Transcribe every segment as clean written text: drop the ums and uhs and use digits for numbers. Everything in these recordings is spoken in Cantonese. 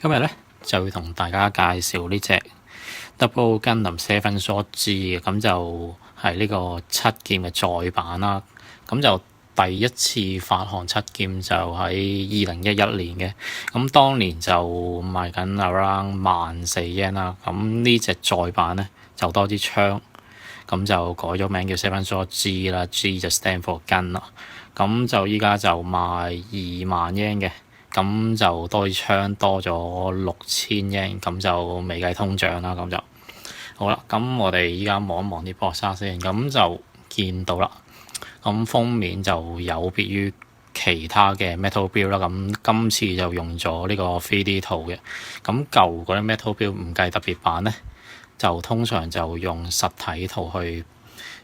今日咧就要同大家介紹呢隻 Double Gundam Seven Sword G 嘅，咁就係呢個七劍嘅再版啦。咁就第一次發行七劍就喺2011年嘅，咁當年就賣緊 around 14,000 啦。咁呢隻再版咧就多支槍，咁就改咗名叫 Seven Sword G 啦，G 就 stand for gun 啦。咁就依家就賣20,000 嘅。咁就多支槍多咗6,000 yen，咁就未計通脹啦。咁就好啦。咁我哋依家望一望啲薄紗先，咁就見到啦。咁封面就有別於其他嘅 Metal Build 啦。咁今次就用咗呢個 3D 圖嘅。咁舊嗰啲 Metal Build 唔計特別版咧，就通常就用實體圖去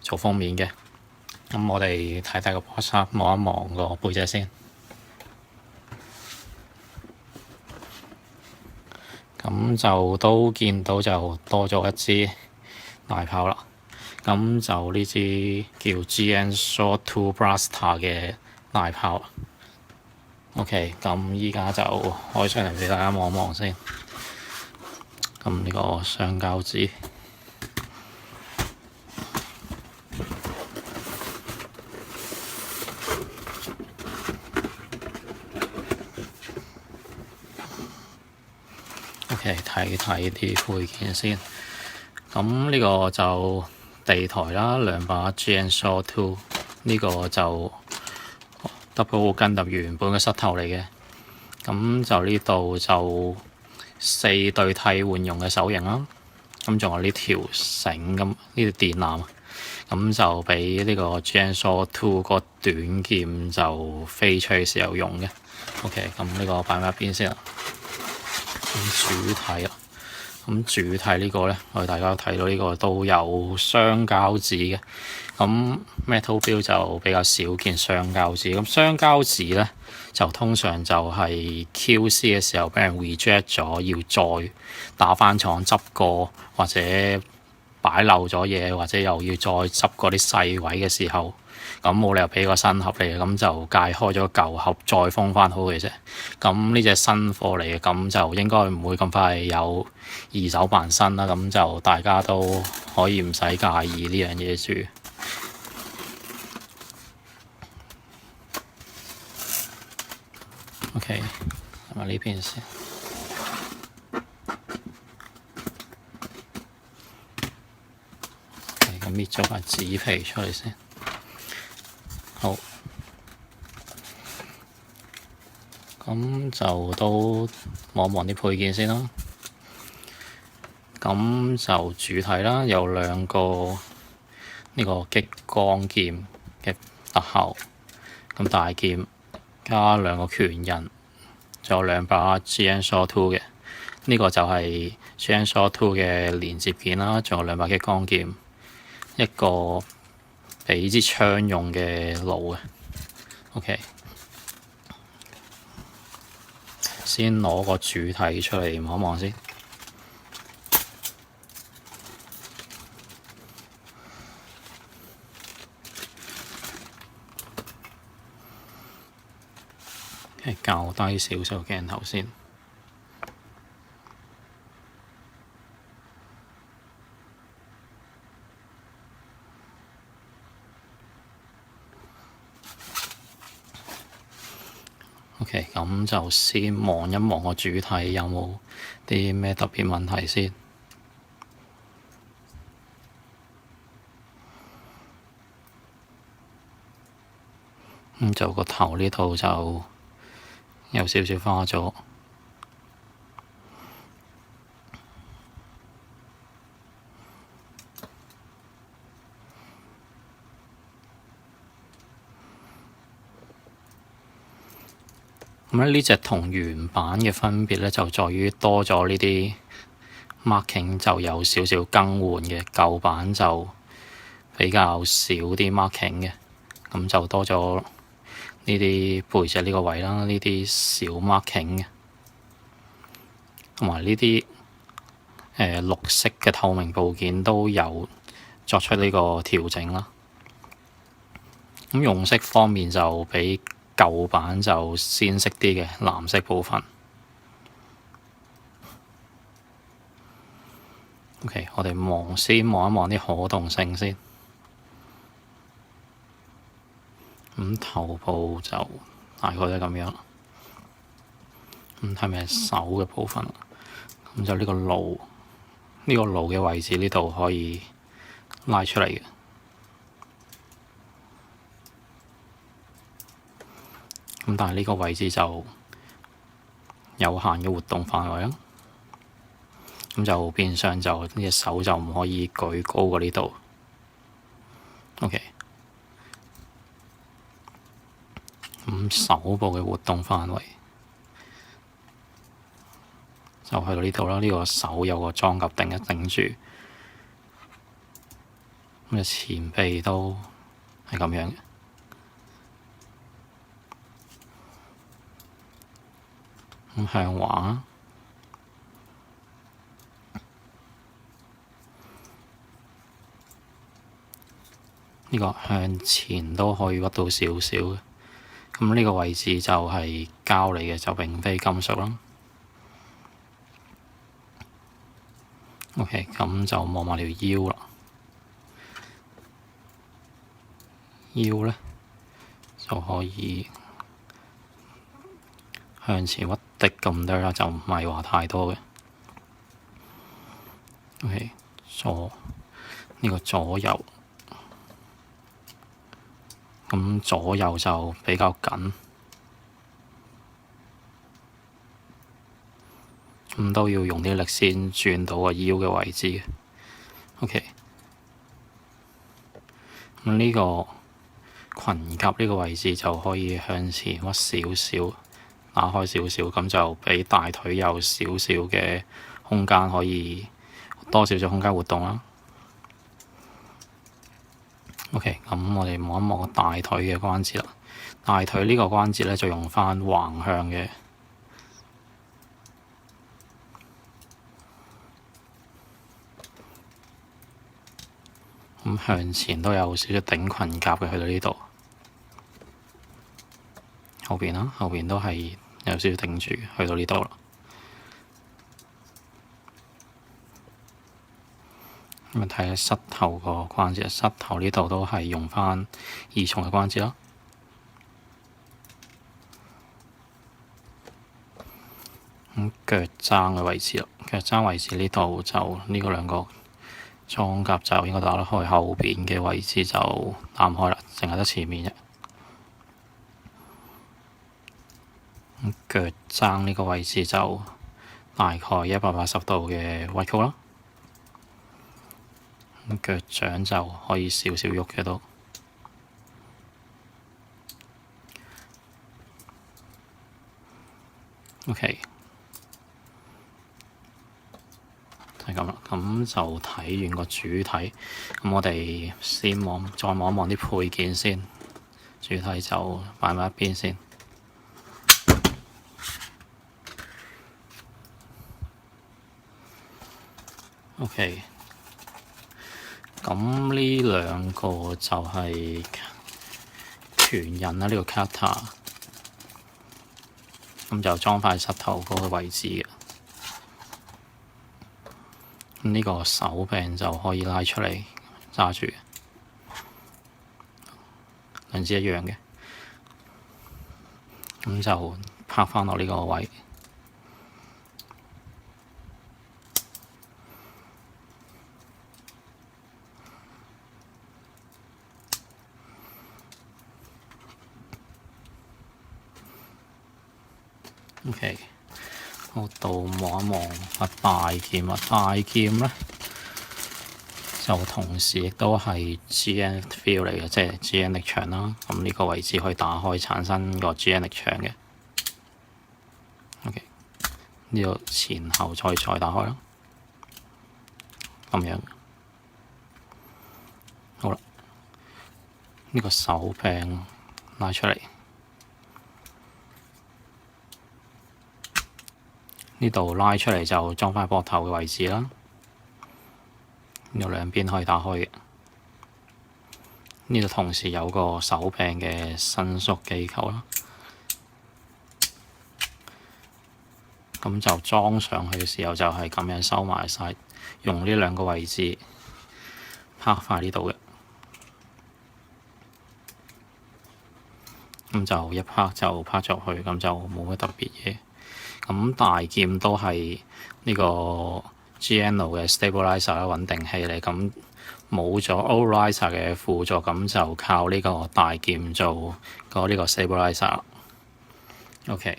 做封面嘅。咁我哋睇睇個薄紗，望一望個背脊先。咁就都見到就多咗一支大炮啦。咁就呢支叫 GN Sword 2 Blaster 嘅大炮。OK， 咁依家就開出嚟俾大家望望先。咁呢個雙膠紙。OK， 睇睇啲配件先。咁呢個就地台啦，兩把 GN Sword 2，呢個就 Double Gundam 原本嘅膝頭嚟嘅。咁就呢度就4對替換用嘅手型啦。咁仲有呢條繩，咁呢條電纜，咁就俾呢個 GN Sword 2個短劍就飛出嘅時候用嘅。OK， 咁呢個擺埋一邊先啦。咁主體啊，咁主體呢個咧，我哋大家睇到呢個都有雙膠紙嘅。咁 Metal Build 就比較少見雙膠紙。咁雙膠紙咧就通常就係 QC 嘅時候俾人 reject 咗，要再打翻廠執過，或者擺漏咗嘢，或者又要再執嗰啲細位嘅時候，咁冇理由俾個新盒嚟嘅，咁就解開咗舊盒再封翻好嘅啫。咁呢隻新貨嚟嘅，咁就應該唔會咁快有二手扮新啦。咁就大家都可以唔使介意呢樣嘢住。OK， 睇埋呢邊先。咁搣咗塊紙皮出嚟先。好。咁就都望望啲配件先啦。咁就主體啦，有兩個呢個激光劍嘅特效，咁大劍加兩個拳人，仲有兩把 GN Sword 2嘅。呢個就係 GN Sword 2嘅連接件啦，仲有兩把激光劍，一個俾支槍用嘅弩嘅。OK。先攞個主體出嚟望一望先。較低少少鏡頭先。OK， 咁就先望一望個主體有冇啲咩特別問題先。咁就個頭呢度就有少少花咗。咁呢隻同原版嘅分別咧，就在於多咗呢啲 marking 就有少少更換嘅，舊版就比較少啲 marking 嘅，咁就多咗呢啲背脊呢個位啦，呢啲小 marking 嘅，同埋呢啲綠色嘅透明部件都有作出呢個調整啦。咁用色方面就比舊版就鮮色啲嘅藍色部分。OK，我哋先望一望啲可動性先。咁頭部就大概都係咁樣。咁係咪手嘅部分？咁就呢個顱，呢個顱嘅位置呢度可以拉出嚟嘅。咁但係呢個位置就有限嘅活動範圍啦。咁就變相就呢隻手就唔可以舉高過呢度。OK。咁手部嘅活動範圍就去到呢度啦。呢個手有個裝甲頂一頂住，咁嘅前臂都係咁樣嘅。咁向橫，呢個向前都可以屈到少少嘅。咁呢個位置就係膠嚟嘅，就並非金屬啦。OK， 咁就望埋條腰啦。腰呢就可以向前屈啲咁多啦，就唔係話太多嘅。OK， 呢個左右，咁左右就比較緊，咁都要用啲力先轉到個腰嘅位置嘅。OK， 咁呢個裙甲呢個位置就可以向前屈少少，打開少少，咁就俾大腿有少少嘅空間，可以多少少空間活動啦。OK， 咁我哋望一望大腿嘅關節啦。大腿呢個關節咧就用翻橫向嘅，咁向前都有少少頂裙甲嘅，去到呢度。後邊啦，後邊都係有少少頂住，去到呢度啦。咁睇下膝頭個關節，膝頭呢度都係用翻二重嘅關節啦。咁腳踭嘅位置啦，腳踭位置呢度就呢個兩個裝甲就應該打得開，後邊嘅位置就打唔開啦，淨係得前面啫。咁腳踭呢個位置就大概180度嘅屈曲啦。咁腳掌就可以少少喐嘅都。OK， 就係咁啦。咁就睇完個主體，咁我哋再望一望啲配件先。主體就擺埋一邊先。OK， 咁呢兩個就係拳印啦，呢個 cutter， 咁就裝返膝頭嗰個位置嘅。咁呢個手柄就可以拉出嚟揸住，兩支一樣嘅，咁就拍返落呢個位。OK， 我到望一望大劍啊，大劍咧就同時亦都係 GN field 嚟嘅，即係 GN 力場啦。咁呢個位置可以打開，產生個 GN 力場嘅。OK， 呢個前後再打開啦，咁樣。好啦，呢個手柄拉出嚟。呢度拉出嚟就裝返膊頭嘅位置啦，有兩邊可以打開嘅。呢度同時有個手柄嘅伸縮機構啦，咁就裝上去嘅時候就係咁樣收埋晒。用呢兩個位置拍塊呢度嘅，咁就一拍就拍咗去，咁就冇乜特別嘢。咁大劍都係呢個 GNO 嘅 stabilizer 穩定器嚟，咁冇咗 ORiser 嘅輔助，咁就靠呢個大劍做呢個 stabilizer。OK，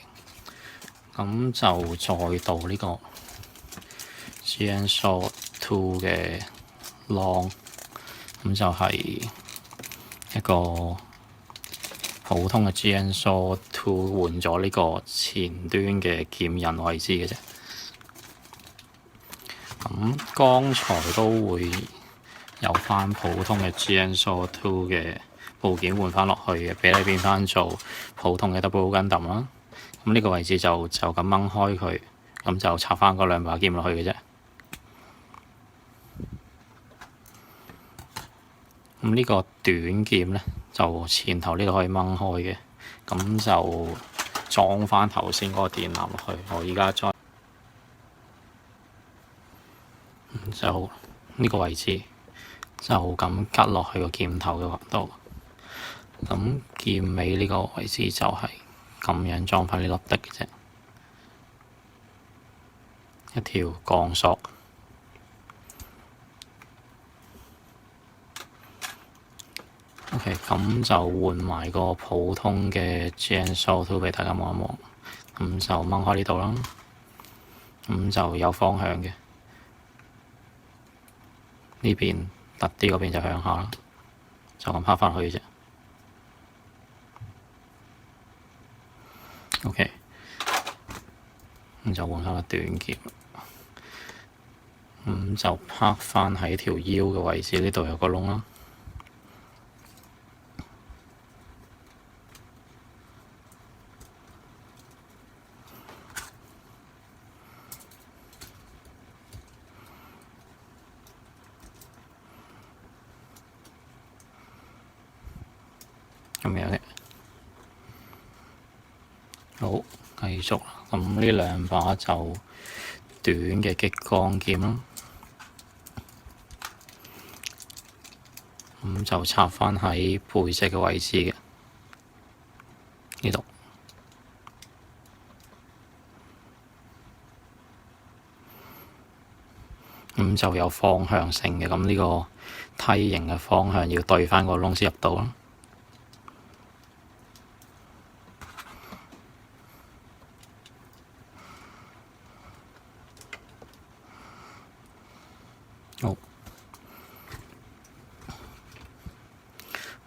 咁就再到呢個 GNSaw 2嘅 Long， 咁就係一個普通嘅 GNSaw 2換咗呢個前端嘅劍刃位置嘅啫。咁剛才都會有翻普通嘅 GNSaw 2嘅部件換翻落去嘅，俾你變翻做普通嘅 Double Gundam啦。咁呢個位置就咁掹開佢，咁就插翻嗰兩把劍落去嘅啫。咁呢個短劍呢，就前頭呢度可以掹開嘅，咁就裝翻頭先嗰個電纜落去。我而家再就呢個位置就咁吉落去個劍頭嘅度，咁劍尾呢個位置就係咁樣裝翻呢粒的嘅啫，一條鋼索。OK， 咁就換埋個普通嘅 GNSaw 2俾大家望一望，咁就掹開呢度啦，咁就有方向嘅，呢邊突啲，嗰邊就向下啦，就咁拍翻去嘅啫。OK， 咁就換翻個短劍，咁就拍翻喺條腰嘅位置，呢度有個窿啦。咁樣嘅，好，繼續啦。咁呢兩把就短嘅激光劍啦，咁就插翻喺背脊嘅位置嘅呢度。咁就有方向性嘅，咁呢個梯形嘅方向要對翻個窿先入到啦。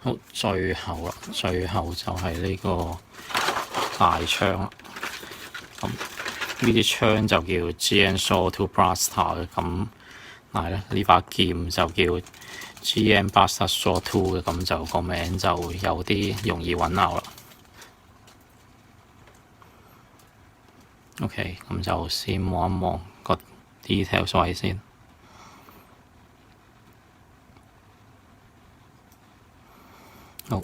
好，最後啦，最後就係呢個大槍啦。咁呢啲槍就叫 GNSaw 2 Blaster 嘅，咁但係咧呢把劍就叫 GN Blaster Saw 2嘅，咁就個名就有啲容易混淆啦。OK， 咁就先望一望個 details 位先。好，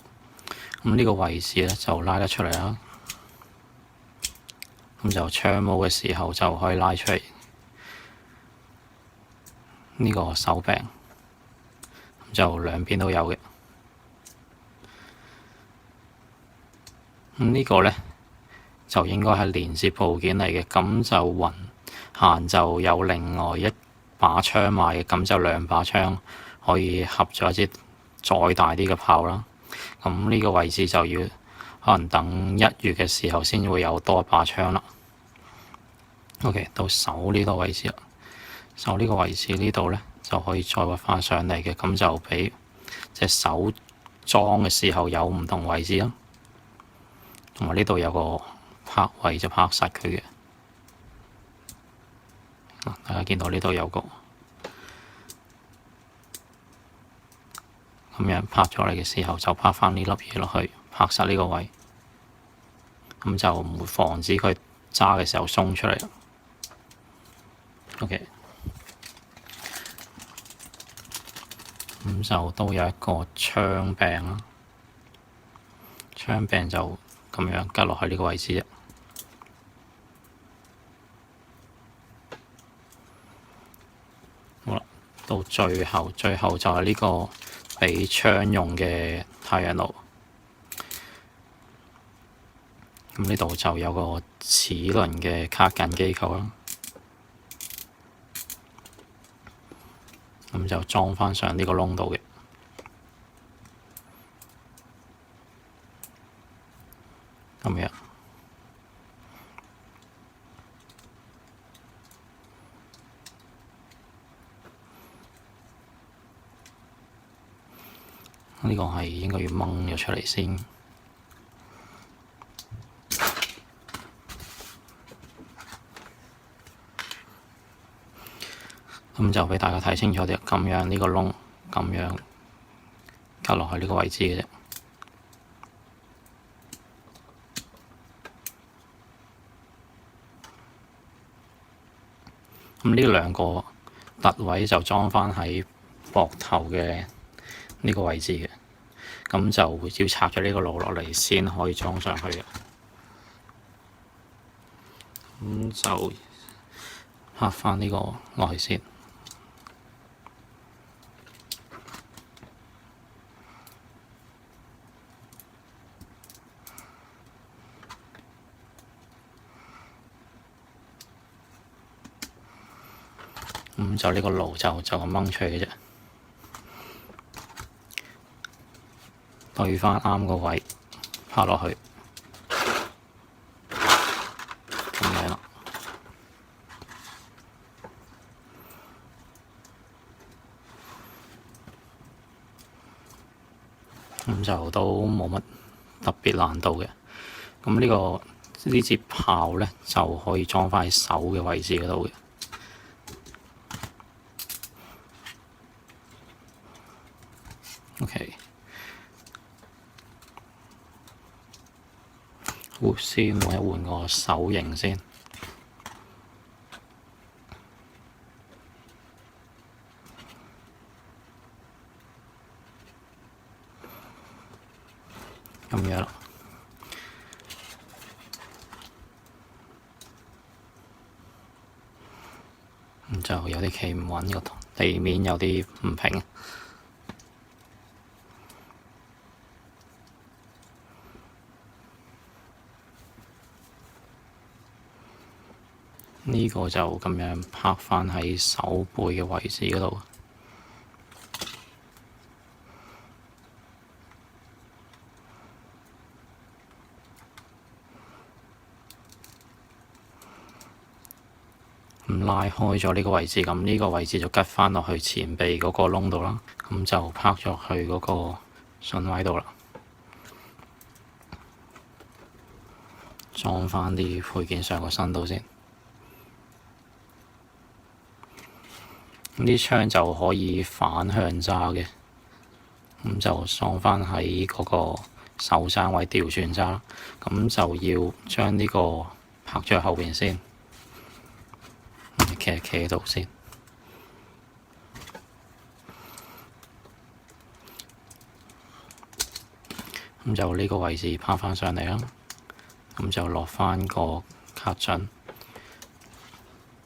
咁呢個位置咧就拉得出嚟啦。咁就槍帽嘅時候就可以拉出嚟呢個手柄，咁就兩邊都有嘅。咁呢個咧就應該係連接部件嚟嘅，咁就雲閒就有另外一把槍賣嘅，咁就兩把槍可以合咗一支再大啲嘅炮啦。咁呢個位置就要可能等1月嘅時候先會有多一把槍啦。OK， 到手呢個位置啦，手呢個位置呢度咧就可以再畫翻上嚟嘅，咁就俾隻手裝嘅時候有唔同位置啦。同埋呢度有個拍位就拍實佢嘅，大家見到呢度有個咁樣拍咗嚟嘅時候，就拍翻呢粒嘢落去，拍實呢個位，咁就唔會防止佢揸嘅時候鬆出嚟。OK， 咁就都有一個槍柄啦，槍柄就咁樣吉落去呢個位置啫。到最後就係呢個俾槍用嘅太陽爐。咁呢度就有個齒輪嘅卡緊機構啦。咁就裝返上呢個窿度嘅。咁樣。呢個係應該要掹咗出嚟先。咁就俾大家睇清楚啲，咁樣呢個窿咁樣夾落去呢個位置嘅啫。咁呢兩個凸位就裝返喺膊頭嘅呢個位置嘅，咁就要拆咗呢個爐落嚟先可以裝上去嘅。咁就拍返呢個落去先。咁就呢個爐就咁掹出嚟嘅啫，對返啱個位，拍落去，咁樣啦。咁就都冇乜特別難度嘅。咁呢支炮咧就可以裝返喺手嘅位置嗰度嘅。OK， 先換一換個手型先。咁樣啦。咁就有啲企唔穩，個地面有啲唔平。呢個就咁樣拍返喺手背嘅位置嗰度。咁拉開咗呢個位置，咁呢個位置就吉返落去前臂嗰個窿度啦。咁就拍咗去嗰個順位度啦。裝返啲配件上個身度先。啲槍就可以反向揸嘅，咁就裝返喺嗰個手踭位調轉揸。咁就要將呢個拍咗喺後邊先，企喺度先。咁就呢個位置拍返上嚟啦。咁就落返個卡準。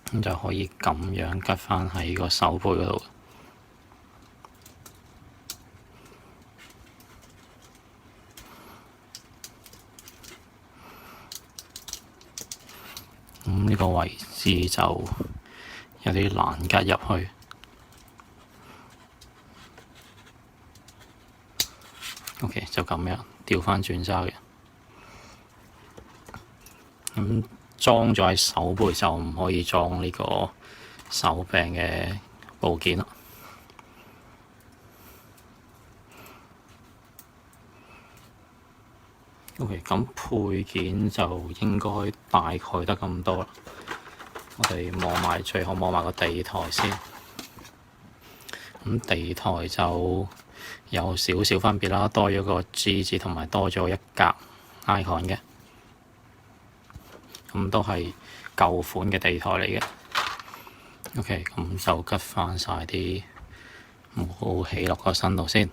咁就可以咁樣吉返喺個手背嗰度。咁呢個位置就有啲難吉入去。OK， 就咁樣調返轉揸嘅。咁裝咗喺手背就唔可以裝呢個手柄嘅部件啦。OK， 咁配件就應該大概得咁多啦。我哋最後望埋個地台先。咁地台就有少少分別啦，多咗個 G 字同埋多咗一格 icon 嘅。咁都係舊款嘅地台嚟嘅。OK， 咁就吉返晒啲冇起落個身度先。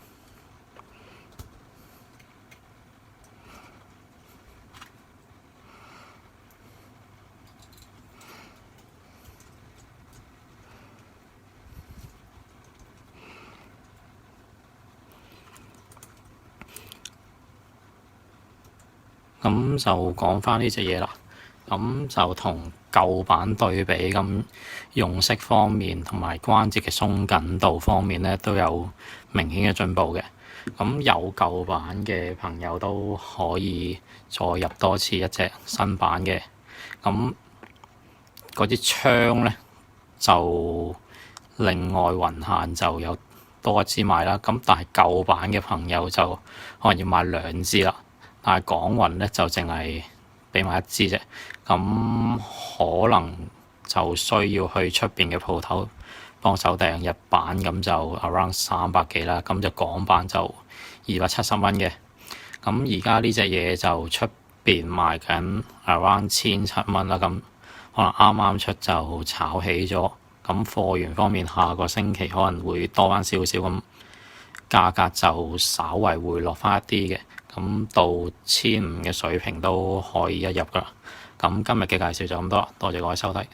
咁就講翻呢隻嘢啦。咁就同舊版對比，咁用色方面同埋關節嘅鬆緊度方面咧都有明顯嘅進步嘅。咁有舊版嘅朋友都可以再入多次一隻新版嘅。咁嗰支槍咧就另外雲限就有多一支賣啦。咁但係舊版嘅朋友就可能要買兩支啦。但係港雲咧就淨係俾埋一支啫。咁可能就需要去出邊嘅鋪頭幫手訂日版，咁就 around 300幾啦。咁就港版就270蚊嘅。咁而家呢隻嘢就出邊賣緊 around 1700啦。咁可能啱啱出就炒起咗。咁貨源方面，下個星期可能會多翻少少，咁價格就稍為回落翻一啲嘅。咁到1500嘅水平都可以一入噶啦。咁今日嘅介紹就咁多啦，多謝各位收睇。